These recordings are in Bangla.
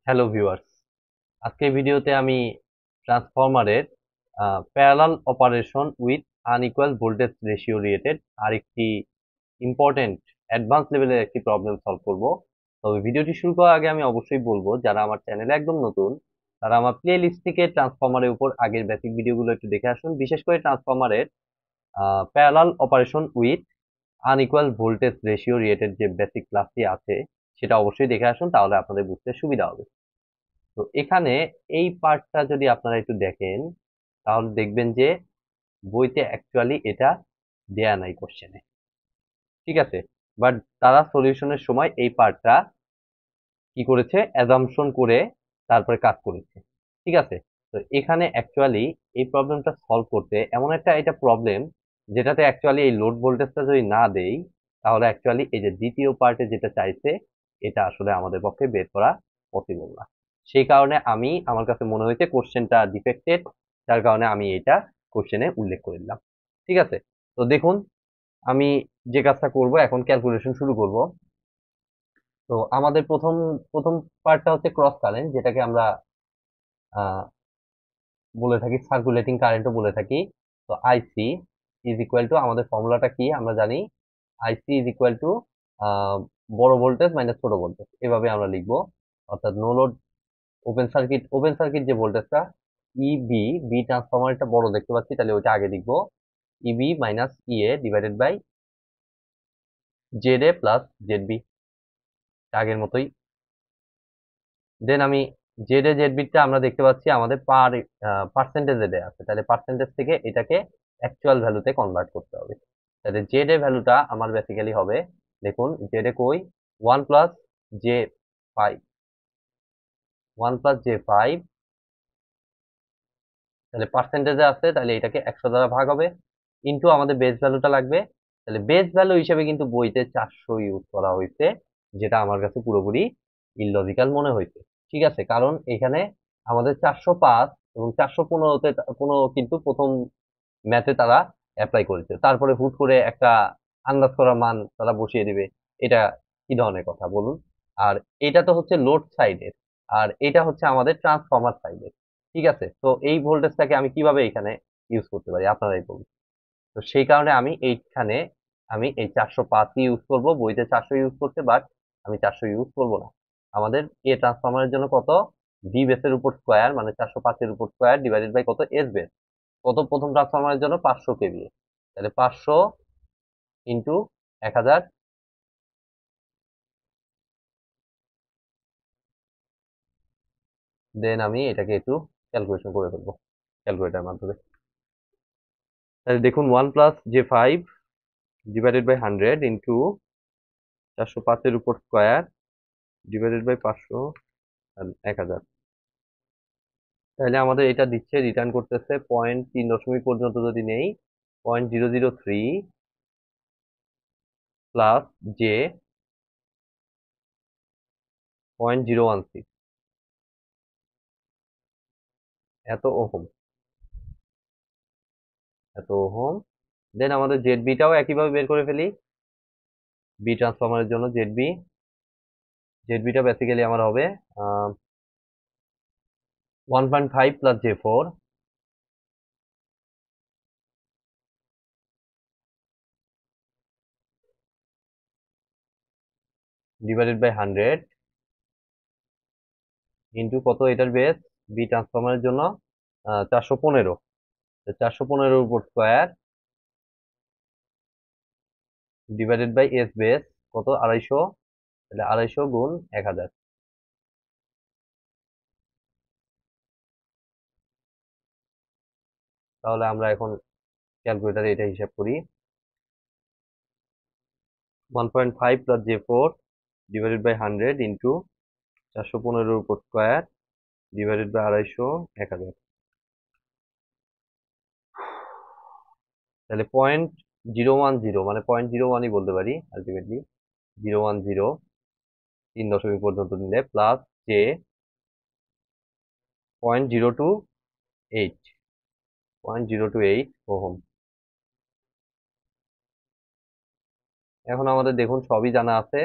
হ্যালো ভিউয়ার্স, আজকের ভিডিওতে আমি ট্রান্সফরমারের parallel operation with unequal voltage ratio related আরেকটি ইম্পর্টেন্ট অ্যাডভান্স লেভেলের একটি প্রবলেম সলভ করব। তবে ভিডিওটি শুরু করার আগে আমি অবশ্যই বলবো, যারা আমার চ্যানেলে একদম নতুন তারা আমার প্লে লিস্ট থেকে ট্রান্সফরমারের উপর আগের বেসিক ভিডিওগুলো একটু দেখে আসুন। বিশেষ করে ট্রান্সফরমারের parallel operation with unequal voltage ratio related যে বেসিক ক্লাসটি আছে সেটা অবশ্যই দেখে আসুন, তাহলে আপনাদের বুঝতে সুবিধা হবে। তো এখানে এই পার্টটা যদি আপনারা একটু দেখেন তাহলে দেখবেন যে বইতে অ্যাকচুয়ালি এটা দেয়া নাই কোশ্চেনে। ঠিক আছে, বাট তারা সলিউশনের সময় এই পার্টটা কি করেছে, অ্যাজাম্পশন করে তারপরে কাজ করেছে। ঠিক আছে, তো এখানে অ্যাকচুয়ালি এই প্রবলেমটা সলভ করতে এমন একটা এটা প্রবলেম যেটাতে অ্যাকচুয়ালি এই লোড ভোল্টেজটা যদি না দেই তাহলে অ্যাকচুয়ালি এই যে দ্বিতীয় পার্টে যেটা চাইছে এটা আসলে আমাদের পক্ষে বের করা পসিবল না। সেই কারণে আমার কাছে মনে হয়েছে কোশ্চেনটা ডিফেক্টেড, যার কারণে আমি এটা কোশ্চেনে উল্লেখ করে দিলাম। ঠিক আছে, তো দেখুন আমি যে কাজটা করব এখন ক্যালকুলেশন শুরু করব। তো আমাদের প্রথম প্রথম পার্টটা হচ্ছে ক্রস কারেন্ট, যেটাকে আমরা আহ, বলে থাকি সার্কুলেটিং কারেন্টও বলে থাকি। তো আইসি ইজ ইকুয়াল টু, আমাদের ফর্মুলাটা কি আমরা জানি, আইসি ইজ ইকুয়াল টু বড় ভোল্টেজ মাইনাস ছোট ভোল্টেজ, এভাবে আমরা লিখবো। অর্থাৎ নো লোড ওপেন সার্কিট যে ভোল্টেজটা ইবি, বি ট্রান্সফরমারটা বড় দেখতে পাচ্ছি তাহলে ওইটা আগে লিখবো, EB minus EA divided by Z A plus Z B, আগের মতোই। দেন আমি জেড এ জেড বিটা আমরা দেখতে পাচ্ছি আমাদের পার্সেন্টেজ এ আছে, তাহলে পার্সেন্টেজ থেকে এটাকে অ্যাকচুয়াল ভ্যালুতে কনভার্ট করতে হবে। তাহলে জেড এ ভ্যালুটা আমার বেসিক্যালি হবে, দেখুন জেড এ কই, 1 প্লাস জে 5, 1 প্লাস জে 5, তাহলে পার্সেন্টেজে আছে তাহলে এটাকে 100 দ্বারা ভাগ হবে, ইনটু আমাদের বেস ভ্যালুটা লাগবে। তাহলে বেস ভ্যালু হিসেবে কিন্তু বইতে 400 ইউজ করা হয়েছে, যেটা আমার কাছে পুরোপুরি ইললজিক্যাল মনে হয়েছে। ঠিক আছে, কারণ এখানে আমাদের 405 এবং 415তে 15 কিন্তু প্রথম ম্যাথে তারা অ্যাপ্লাই করেছে, তারপরে হুট করে একটা আন্দাজ করা মান তারা বসিয়ে দিবে, এটা কি ধরনের কথা বলুন। আর এটা তো হচ্ছে লোড সাইডের, আর এটা হচ্ছে আমাদের ট্রান্সফরমার সাইডের। ঠিক আছে, তো এই ভোল্টেজটাকে আমি কিভাবে এখানে ইউজ করতে পারি আপনারাই বলুন। তো সেই কারণে আমি এই 405 ইউজ করব, বইতে 400 ইউজ করতে, বাট আমি 400 ইউজ করব না। আমাদের এ ট্রান্সফরমারের জন্য কত, ভি বেসের উপর স্কোয়ার মানে 405 এর উপর স্কোয়ার ডিভাইডেড বাই কত, এস বেস কত, প্রথম ট্রান্সফরমারের জন্য 500 কেভিএ, তাহলে 500 ইন্টু 1000। দেন আমি এটাকে একটু ক্যালকুলেশন করে ফেলবো ক্যালকুলেটার মাধ্যমে। তাহলে দেখুন 1 plus J 5 divided by 100 into 405 এর উপর স্কোয়ার ডিভাইডেড বাই 500 আর 1000। তাহলে আমাদের এটা দিচ্ছে, রিটার্ন করতেছে 0.3 পর্যন্ত যদি নেই, 0.003 প্লাস জে 0.016, এত ওহম, এত ওহম। দেন আমাদের জেড বিটাও একইভাবে বের করে ফেলি, বি ট্রান্সফরমারের জন্য জেড বিটা বেসিক্যালি আমার হবে 1.5 প্লাস জে 4 ডিভাইডেড বাই 100 ইন্টু কত, এটার বেস বি ট্রান্সফরমারের জন্য 415, 415 উপর square divided by S base কত, 250, তাহলে 250 গুণ 1000। তাহলে আমরা এখন ক্যালকুলেটারে এটা হিসাব করি, 1.5 plus J 4 divided by 100 into 415 উপর স্কোয়ার ডিভাইডেড বাই 250, 1000। তাহলে 0.010 মানে 0.01ই বলতে পারি আলটিমেটলি, 010 3 দশমিক পর্যন্ত নিলে প্লাস জে 0.028, 0.028 ওহম। এখন আমাদের দেখুন সবই জানা আছে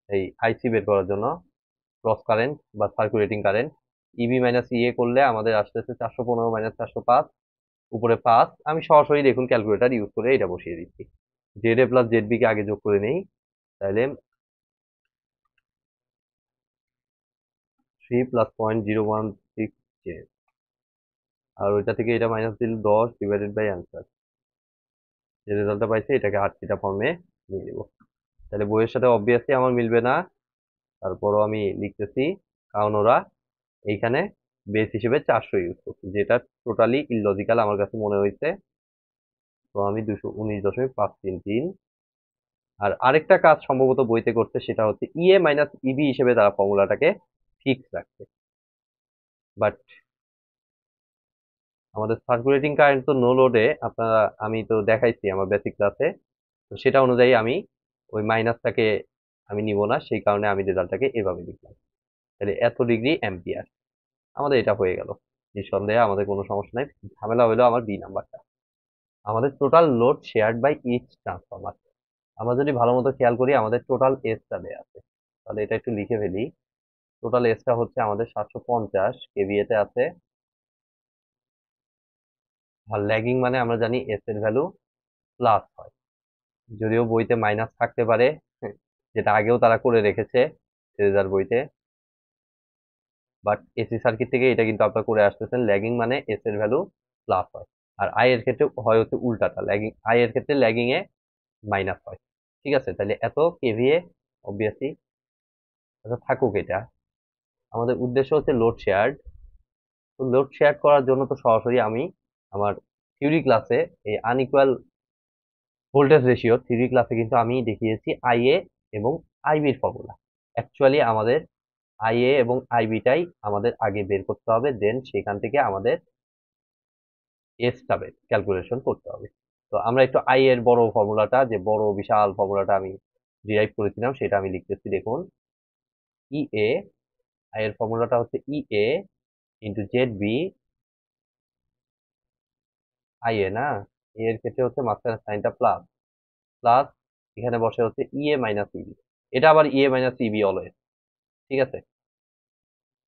এই আইসি বের করার জন্য, ক্রস কারেন্ট বা সার্কুলেটিং কারেন্ট। ইবি মাইনাস ইএ করলে আমাদের আসতেছে 415 মাইনাস 405 উপরে 5। আমি সরাসরি দেখুন ক্যালকুলেটর ইউজ করে এটা বসিয়ে দিচ্ছি। Z A plus Z B কে আগে যোগ করে নেই, তাহলে 3 প্লাস 0.016 জেড, আর ওইটা থেকে এটা মাইনাস দিল 10 ডিভাইডেড বাই অ্যান্সার। যে রেজাল্টটা পাইছে এটাকে আর থিটা ফর্মে নিয়ে নেব। তাহলে বইয়ের সাথে অবভিয়াসলি আমার মিলবে না, তারপরও আমি লিখতেছি কারণ ওরা এইখানে বেস হিসেবে 400 ইউজ করছে, যেটা টোটালি ইললজিক্যাল আমার কাছে মনে হয়েছে। তো আমি 219.533। আর আরেকটা কাজ সম্ভবত বইতে করছে, সেটা হচ্ছে ইএ মাইনাস ইবি হিসেবে তারা ফর্মুলাটাকে ফিক্স রাখছে। বাট আমাদের সার্কুলেটিং কারেন্ট তো নো লোডে, আপনারা আমি তো দেখাইছি আমার বেসিক ক্লাসে, তো সেটা অনুযায়ী আমি ওই মাইনাসটাকে আমি নিব না, সেই কারণে আমি রেজাল্টটাকে এভাবে লিখলাম। তাহলে এত ডিগ্রি অ্যাম্পিয়ার আমাদের এটা হয়ে গেল, নিঃসন্দেহে আমাদের কোনো সমস্যা নাই। ঝামেলা হলো আমার বি নাম্বারটা, আমাদের total load shared by each transformer. আমরা যদি ভালো মতো খেয়াল করি আমাদের টোটাল এসটা দেয়া আছে, তাহলে এটা একটু লিখে ফেলি। টোটাল এসটা হচ্ছে আমাদের 750 কেভিএ তে আছে। আর ল্যাগিং মানে আমরা জানি এস এর ভ্যালু প্লাস হয়, যদিও বইতে মাইনাস থাকতে পারে, যেটা আগেও তারা করে রেখেছে সিরিজার বইতে। বাট এসি সার্কিট থেকে এটা কিন্তু আপনারা করে আসতেছেন, ল্যাগিং মানে এস এর ভ্যালু প্লাস হয়। আর আই এর ক্ষেত্রে হয় হচ্ছে উল্টাটা, ল্যাগিং আই এর ক্ষেত্রে ল্যাগিং এ মাইনাস হয়। ঠিক আছে, তাহলে এত কেভিএ অবভিয়াসলি আচ্ছা থাকুক। এটা আমাদের উদ্দেশ্য হচ্ছে লোড শেয়ার। তো লোড শেয়ার করার জন্য তো সরাসরি আমি আমার থিওরি ক্লাসে এই আনইকুয়াল ভোল্টেজ রেশিও থিওরি ক্লাসে কিন্তু আমি দেখিয়েছি আইএ এবং আইবির ফর্মুলা। অ্যাকচুয়ালি আমাদের আইএ এবং আইবিটাই আমাদের আগে বের করতে হবে, দেন সেখান থেকে আমাদের এসটা ক্যালকুলেশন করতে হবে। তো আমরা একটু আই এর বড় ফর্মুলাটা, যে বড় বিশাল ফর্মুলাটা আমি ডিরাইভ করেছিলাম, সেটা আমি লিখতেছি। দেখুন ইএ, আই এর ফর্মুলাটা হচ্ছে ইএ ইন্টু জেড বি আইএ, না এ এর ক্ষেত্রে হচ্ছে মাঝখানে সাইনটা প্লাস, প্লাস এখানে বসে হচ্ছে ইএ মাইনাস ইবি। এটা আবার ইএ মাইনাস ইবি অলওয়েজ, ঠিক আছে।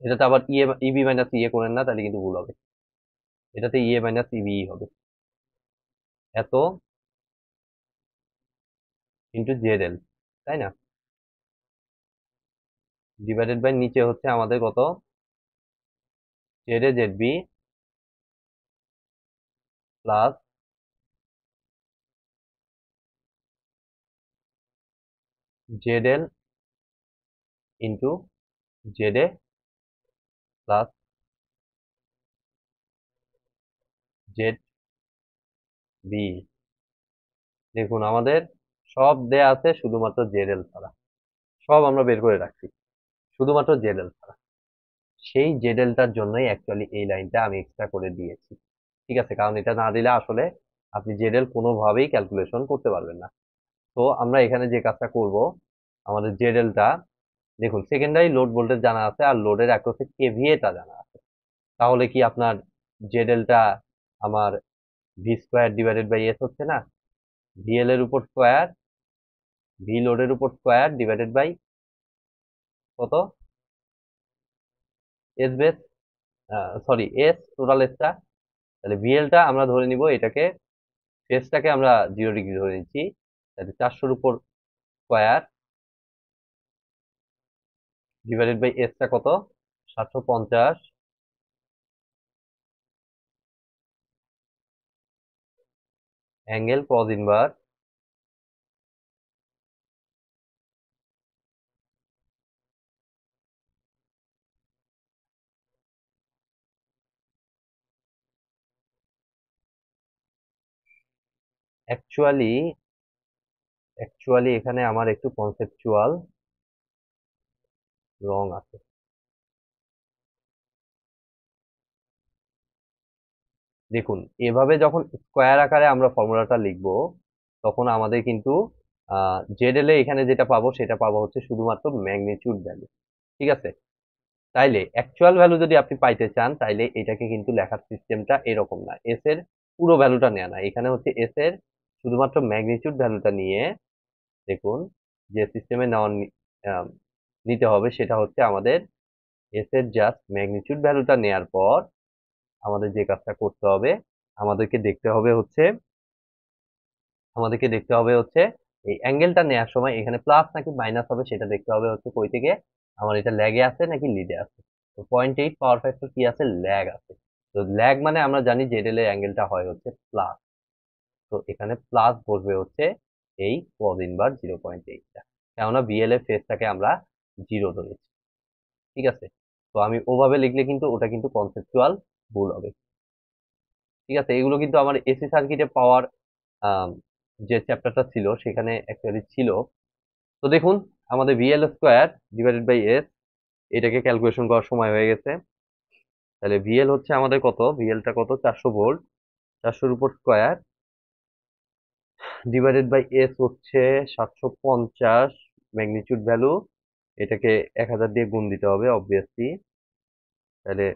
এটাতে আবার ইএ ইবি মাইনাস ইএ করেন না, তাহলে কিন্তু ভুল হবে। এটাতে ইএ মাইনাস ইবি হবে। এত ইন্টু জেড এল, তাই না, ডিভাইডেড বাই নিচে হচ্ছে আমাদের কত, Z A Z B plus Z L into Z A plus Z B. দেখুন আমাদের সব দেয়া আছে শুধুমাত্র জেড এল ছাড়া, সব আমরা বের করে রাখছি শুধুমাত্র জেড এল ছাড়া। সেই জেড এলটার জন্যই অ্যাকচুয়ালি এই লাইনটা আমি এক্সট্রা করে দিয়েছি, ঠিক আছে, কারণ এটা না দিলে আসলে আপনি জেড এল কোনোভাবেই ক্যালকুলেশন করতে পারবেন না। তো আমরা এখানে যে কাজটা করব, আমাদের জেড এলটা দেখুন সেকেন্ডারি লোড ভোল্টেজ জানা আছে আর লোডের অ্যাক্রসে কেভিএটা জানা আছে, তাহলে কি আপনার জেড এলটা আমার V square divided by S হচ্ছে না, ভিএল এর উপর স্কোয়ার, ভি লোডের উপর স্কোয়ার ডিভাইডেড বাই কত, S base, sorry S total এসটা। তাহলে ভিএলটা আমরা ধরে নিব, এটাকে ফেসটাকে আমরা 0 ডিগ্রি ধরে নিচ্ছি, তাহলে 400-র উপর স্কোয়ার ডিভাইডেড বাই এসটা কত 750, অ্যাঙ্গেল কজ ইনভার্স। অ্যাকচুয়ালি এখানে আমার একটু কনসেপচুয়াল রং আছে। দেখুন এভাবে যখন স্কোয়ার আকারে আমরা ফর্মুলাটা লিখব, তখন আমাদের কিন্তু জেড এল এ এখানে যেটা পাবো সেটা পাবো হচ্ছে শুধুমাত্র ম্যাগনিটিউড ভ্যালু, ঠিক আছে। তাইলে অ্যাকচুয়াল ভ্যালু যদি আপনি পাইতে চান, তাইলে এটাকে কিন্তু লেখার সিস্টেমটা এরকম না, এস এর পুরো ভ্যালুটা নেওয়া না, এখানে হচ্ছে এস এর শুধুমাত্র ম্যাগনিটিউড ভ্যালুটা নিয়ে, দেখুন যে সিস্টেমে নেওয়ার নিতে হবে সেটা হচ্ছে আমাদের এস এর জাস্ট ম্যাগনিটিউড ভ্যালুটা নেয়ার পর আমাদের যে কাজটা করতে হবে আমাদেরকে দেখতে হবে হচ্ছে আমাদেরকে দেখতে হবে হচ্ছে এই অ্যাঙ্গেলটা নেওয়ার সময় এখানে প্লাস নাকি মাইনাস হবে সেটা দেখতে হবে হচ্ছে কই থেকে আমার এটা ল্যাগে আছে নাকি লিডে আছে। তো 0.8 পাওয়ার ফ্যাক্টর কি আছে, ল্যাগ আছে। তো ল্যাগ মানে আমরা জানি জেডএল এর অ্যাঙ্গেলটা হয় হচ্ছে প্লাস। তো এখানে প্লাস বসবে হচ্ছে এই কজ ইনভার্স 0.8টা, কেননা বিএল এর ফেজটাকে আমরা জিরো ধরেছি। ঠিক আছে, তো আমি ওভাবে লিখলে কিন্তু ওটা কিন্তু কনসেপচুয়াল ভুল হবে। ঠিক আছে, এগুলো কিন্তু আমার এসি সার্কিটে পাওয়ার যে চ্যাপ্টারটা ছিল সেখানে অ্যাকচুয়ালি ছিল। তো দেখুন আমাদের VL square divided by S, এটাকে ক্যালকুলেশন করার সময় হয়ে গেছে। তাহলে ভিএল হচ্ছে আমাদের কত, ভিএলটা কত, 400 ভোল্ট, 400-র উপর স্কোয়ার ডিভাইডেড বাই এস হচ্ছে 750 ম্যাগনিটিউড ভ্যালু, এটাকে 1000 দিয়ে গুণ দিতে হবে অবভিয়াসলি। তাহলে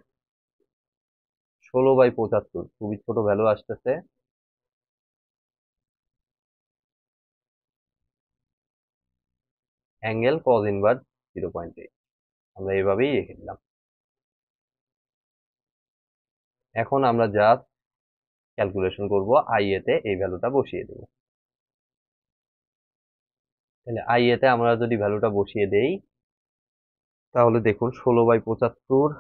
16/75, খুবই ছোট ভ্যালু আসতেছে। অ্যাঙ্গেল কজ ইনভার্স 0.8 আমরা এভাবেই রেখে দিলাম। এখন আমরা জাস্ট ক্যালকুলেশন করব, আইএ তে এই ভ্যালুটা বসিয়ে দেব। তাহলে আইএ তে আমরা যদি ভ্যালুটা বসিয়ে দেই তাহলে দেখুন 16/75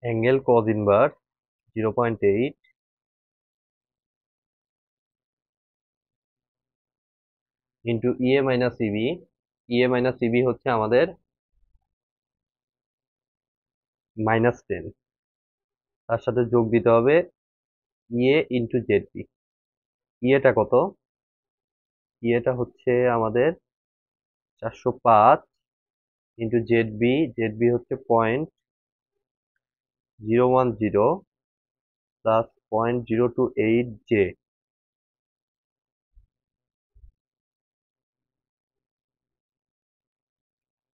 অ্যাঙ্গেল কজ ইনভার্স 0.8 ইন্টু ইএ মাইনাস ইবি। ইএ মাইনাস ইবি হচ্ছে আমাদের -10, তার সাথে যোগ দিতে হবে ইএ ইন্টু জেডবি। ইএটা কত, ইএটা হচ্ছে আমাদের 405 ইন্টু জেডবি, জেডবি হচ্ছে 0.010 প্লাস 0.028 জে,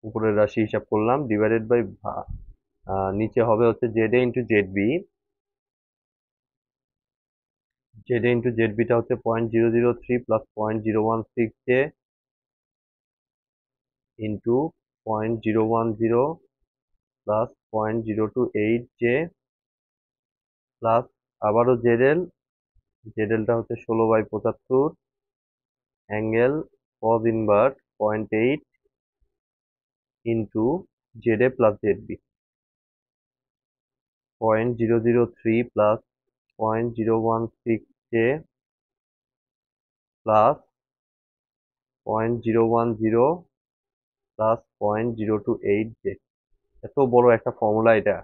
উপরের রাশি হিসাব করলাম, ডিভাইডেড বাই নিচে হবে হচ্ছে Z A into ZB. Z A into জেডবিটা হচ্ছে 0.003 plus 0.016 j into 0.010 plus 0.028 j plus আবারও জেডএল, জেডএলটা হচ্ছে 16/75 angle cos inverse 0.8 into Z A plus ZB, 0.003 plus 0.016 j plus 0.010 plus 0.028 j. এত বড় একটা ফর্মুলা এটা।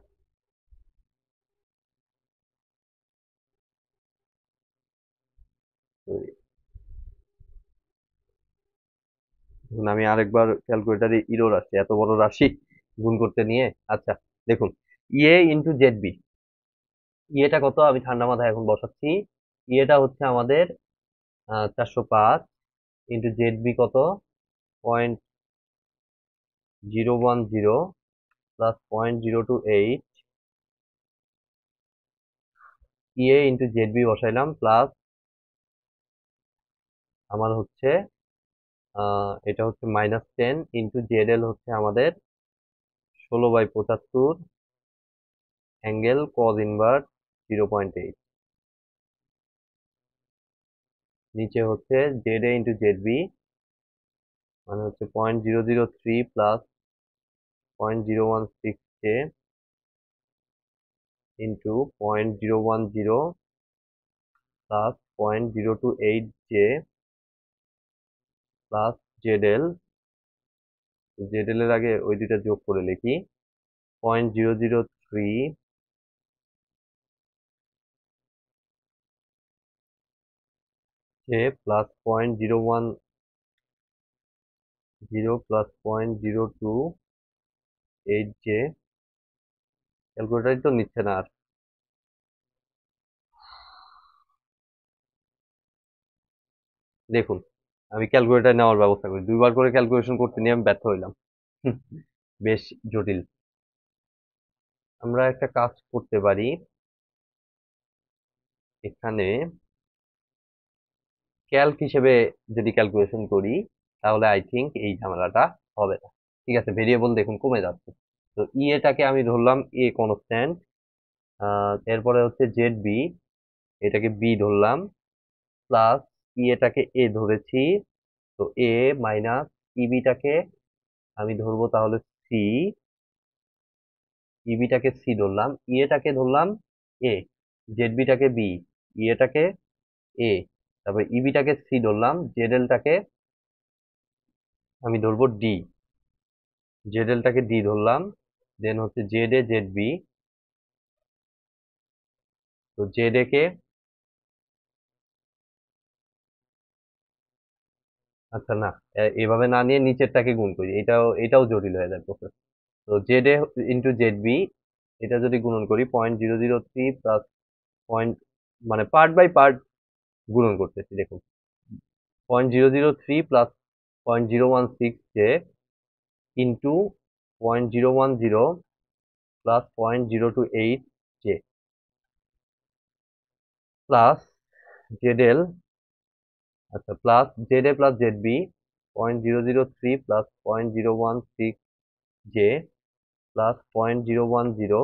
তো দেখুন আমি আরেকবার ক্যালকুলেটারে ইরর আসছে, এত বড় রাশি গুণ করতে নিয়ে। আচ্ছা দেখুন, ইএ ইন্টু জেডবি, ইএটা কত আমি ঠান্ডা মাথায় এখন বসাচ্ছি। ইএটা হচ্ছে আমাদের 405 ইন্টু জেডবি কত 0.010 প্লাস 0.028, ইএ ইন্টু জেডবি বসাইলাম, প্লাস আমার হচ্ছে এটা হচ্ছে -10 ইন্টু জেডএল হচ্ছে আমাদের 16/75 অ্যাঙ্গেল কজ ইনভার্স 0.8, নিচে হচ্ছে জেড এ ইন্টু জেডবি মানে হচ্ছে 0.003 plus 0.016 j into 0.010 plus 0.028 j plus ZL, ZL এর আগে ওই দুইটা যোগ করে লিখি 0.003 জে প্লাস 0.010 প্লাস 0.028 জে। ক্যালকুলেটারই তো নিচ্ছে না আর। দেখুন আমি ক্যালকুলেটার নেওয়ার ব্যবস্থা করি, দুইবার করে ক্যালকুলেশন করতে নিয়ে আমি ব্যর্থ হইলাম। বেশ জটিল। আমরা একটা কাজ করতে পারি, এখানে ক্যালক হিসেবে যদি ক্যালকুলেশন করি, তাহলে আই থিঙ্ক এই ঝামেলাটা হবে না। ঠিক আছে, ভেরিয়েবল দেখুন কমে যাচ্ছে। তো এটাকে আমি ধরলাম এ কনস্ট্যান্ট, এরপরে হচ্ছে জেড বি, এটাকে বি ধরলাম, প্লাস এটাকে এ ধরেছি, তো এ মাইনাস ইবিটাকে আমি ধরবো তাহলে সি, ইবিটাকে সি ধরলাম, ইএটাকে ধরলাম এ, জেড বিটাকে বি, ইএটাকে এ, তারপর ইবিটাকে সি ধরলাম, জেডএলটাকে আমি ধরবো ডি, জেডএলটাকে ডি ধরলাম, দেন হচ্ছে জেড এ জেড বি, তো জেড এ কে, আচ্ছা না, এভাবে না নিয়ে নিচেরটাকে গুণ করি, এটাও জটিল হয়ে যায় প্রসেস। তো Z A into Z B, এটা যদি গুণন করি 0.003 প্লাস পয়েন্ট, মানে পার্ট বাই পার্ট গুণন করতেছি, দেখুন 0.003 plus 0.016 j into 0.010 plus 0.028 j plus Z L, আচ্ছা plus Z A plus Z B 0.003 plus 0.016 j plus 0.010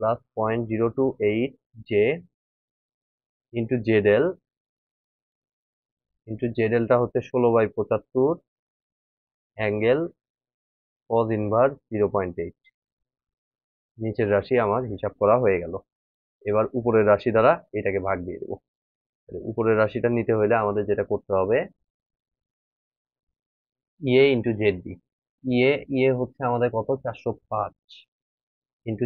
plus 0.028 j into Z এলটা হচ্ছে 16/75 অ্যাঙ্গেল কজ ইনভার্স 0.8। নিচের রাশি আমার হিসাব করা হয়ে গেল। এবার উপরের রাশি দ্বারা এটাকে ভাগ দিয়ে দেবো। উপরের রাশিটা নিতে হলে আমাদের যেটা করতে হবে, EA into Z B, EA হচ্ছে আমাদের কত 405 ইন্টু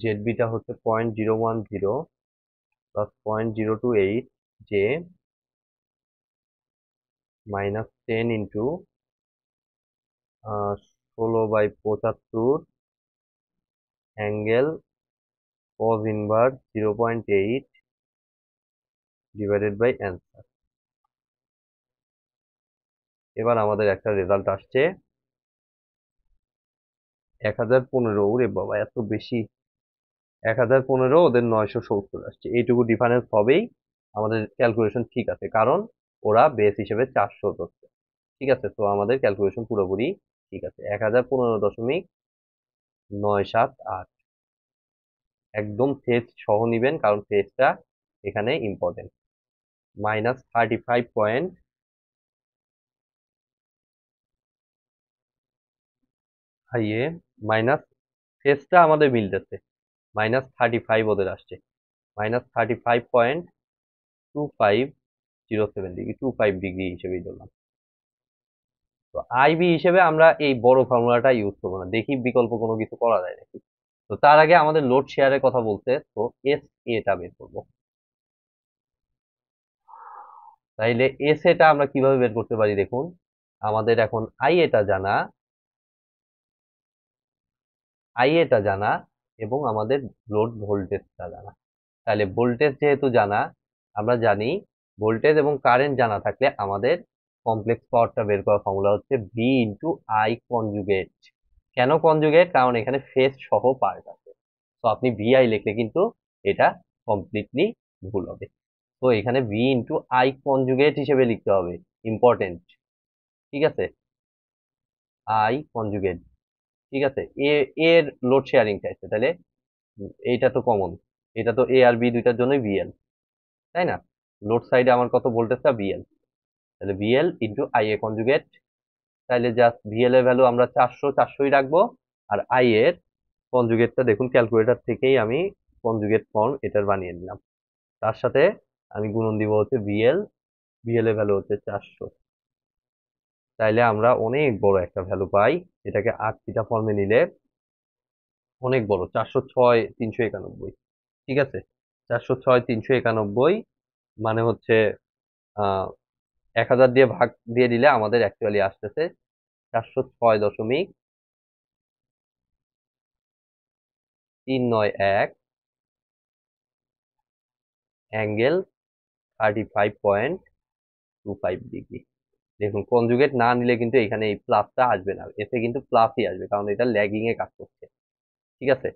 জেড বিটা হচ্ছে 0.010 plus 0.028 J minus 10 into 16/75 angle cos inverse 0.8 divided by answer. এবার আমাদের একটা রেজাল্ট আসছে 1015। ওরে বাবা, এত বেশি! 1015, ওদের 970 আসছে। এইটুকু ডিফারেন্স হবেই, আমাদের ক্যালকুলেশন ঠিক আছে, কারণ ওরা বেস হিসেবে 400 ধরছে। ঠিক আছে, তো আমাদের ক্যালকুলেশন পুরোপুরি ঠিক আছে। 1015.978, একদম ফেজ সহ নিবেন, কারণ ফেজটা এখানে ইম্পর্টেন্ট। -35 পয়েন্ট, হাইয়ে মাইনাস, ফেজটা আমাদের মিলতেছে, -35 ওদের আসছে, -35.2507 ডিগ্রি, 25 ডিগ্রি হিসেবেই ধরলাম। তো আইবি হিসেবে আমরা এই বড় ফর্মুলাটা ইউজ করবো না, দেখি বিকল্প কোনো কিছু করা যায় নাকি। তো তার আগে আমাদের লোড শেয়ারের কথা বলতে, তো এস এটা বের করবো। তাইলে এস এটা আমরা কিভাবে বের করতে পারি দেখুন, আমাদের এখন আই এটা জানা এবং আমাদের লোড ভোল্টেজটা জানা। তাহলে ভোল্টেজ যেহেতু জানা, আমরা জানি ভোল্টেজ এবং কারেন্ট জানা থাকলে আমাদের কমপ্লেক্স পাওয়ারটা বের করার ফর্মুলা হচ্ছে ভি ইন্টু আই কনজুগেট। কেন কনজুগেট? কারণ এখানে ফেজ সহ পার্ট আছে, তো আপনি ভিআই লিখলে কিন্তু এটা কমপ্লিটলি ভুল হবে। তো এখানে ভি ইন্টু আই কনজুগেট হিসেবে লিখতে হবে, ইম্পর্টেন্ট। ঠিক আছে, আই কনজুগেট। ঠিক আছে, এর লোড শেয়ারিং চাইছে, তাহলে এইটা তো কমন, এটা তো এ আর বি দুইটার জন্যই ভিএল, তাই না? লোড সাইডে আমার কত ভোল্টেজটা ভিএল, তাহলে VL into I A conjugate. তাহলে জাস্ট ভিএল এর ভ্যালু আমরা 400ই রাখবো, আর আই এর কনজুগেটটা দেখুন ক্যালকুলেটর থেকেই আমি কনজুগেট ফর্ম এটার বানিয়ে নিলাম। তার সাথে আমি গুণন দিব হচ্ছে ভিএল এর ভ্যালু হচ্ছে 400। তাইলে আমরা অনেক বড় একটা ভ্যালু পাই, এটাকে আর থিটা ফর্মে নিলে অনেক বড়, 406,391। ঠিক আছে, 406,391 মানে হচ্ছে 1000 দিয়ে ভাগ দিয়ে দিলে আমাদের অ্যাকচুয়ালি আসতেছে 406.391 অ্যাঙ্গেল 35.25 ডিগ্রি। দেখুন কনজুগেট না নিলে কিন্তু এখানে এই প্লাসটা আসবে না, এতে কিন্তু প্লাসই আসবে, কারণ এটা ল্যাগিং এ কাজ করছে। ঠিক আছে,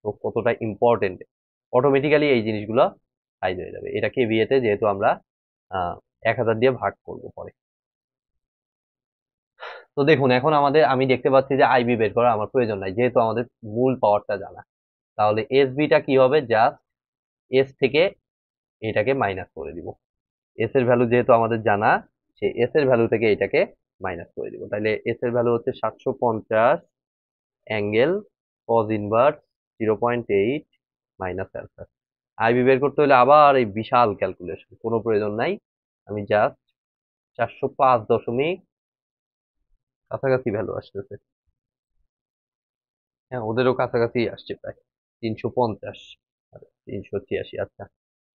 তো কতটা ইম্পর্টেন্ট, অটোমেটিক্যালি এই জিনিসগুলো সাইজ হয়ে যাবে। এটা কেভিএ তে যেহেতু আমরা 1000 দিয়ে ভাগ করবো পরে। তো দেখুন এখন আমি দেখতে পাচ্ছি যে আইবি বের করা আমার প্রয়োজন নাই, যেহেতু আমাদের মূল পাওয়ারটা জানা। তাহলে এসবিটা কি হবে, জাস্ট এস থেকে এটাকে মাইনাস করে দিব। এস এর ভ্যালু যেহেতু আমাদের জানা, সেই এস এর ভ্যালু থেকে এটাকে মাইনাস করে দিব। তাহলে এস এর ভ্যালু হচ্ছে 750 angle cos inverse 0.8 minus alpha. IB বের করতে হলে আবার এই বিশাল ক্যালকুলেশন কোনো প্রয়োজন নাই। আমি জাস্ট 405 দশমিক কাছাকাছি ভ্যালু আসতেছে। হ্যাঁ, ওদেরও কাছাকাছি আসছে প্রায় 350, 386। আচ্ছা,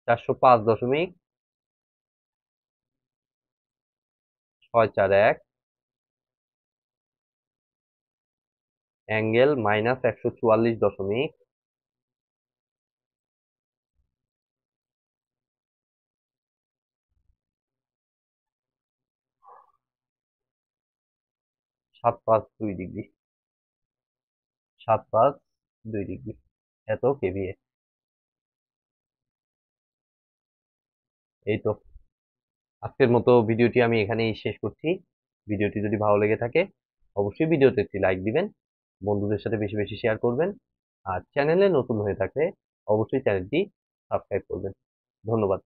405.641 অ্যাঙ্গেল মাইনাস 144 752 ডিগ্রি, 752 ডিগ্রি, এত কেভিএ। এই তো, আজকের মতো ভিডিওটি আমি এখানেই শেষ করছি। ভিডিওটি যদি ভালো লেগে থাকে অবশ্যই ভিডিওতে একটি লাইক দিবেন, বন্ধুদের সাথে বেশি বেশি শেয়ার করবেন, আর চ্যানেলে নতুন হয়ে থাকলে অবশ্যই চ্যানেলটি সাবস্ক্রাইব করবেন। ধন্যবাদ।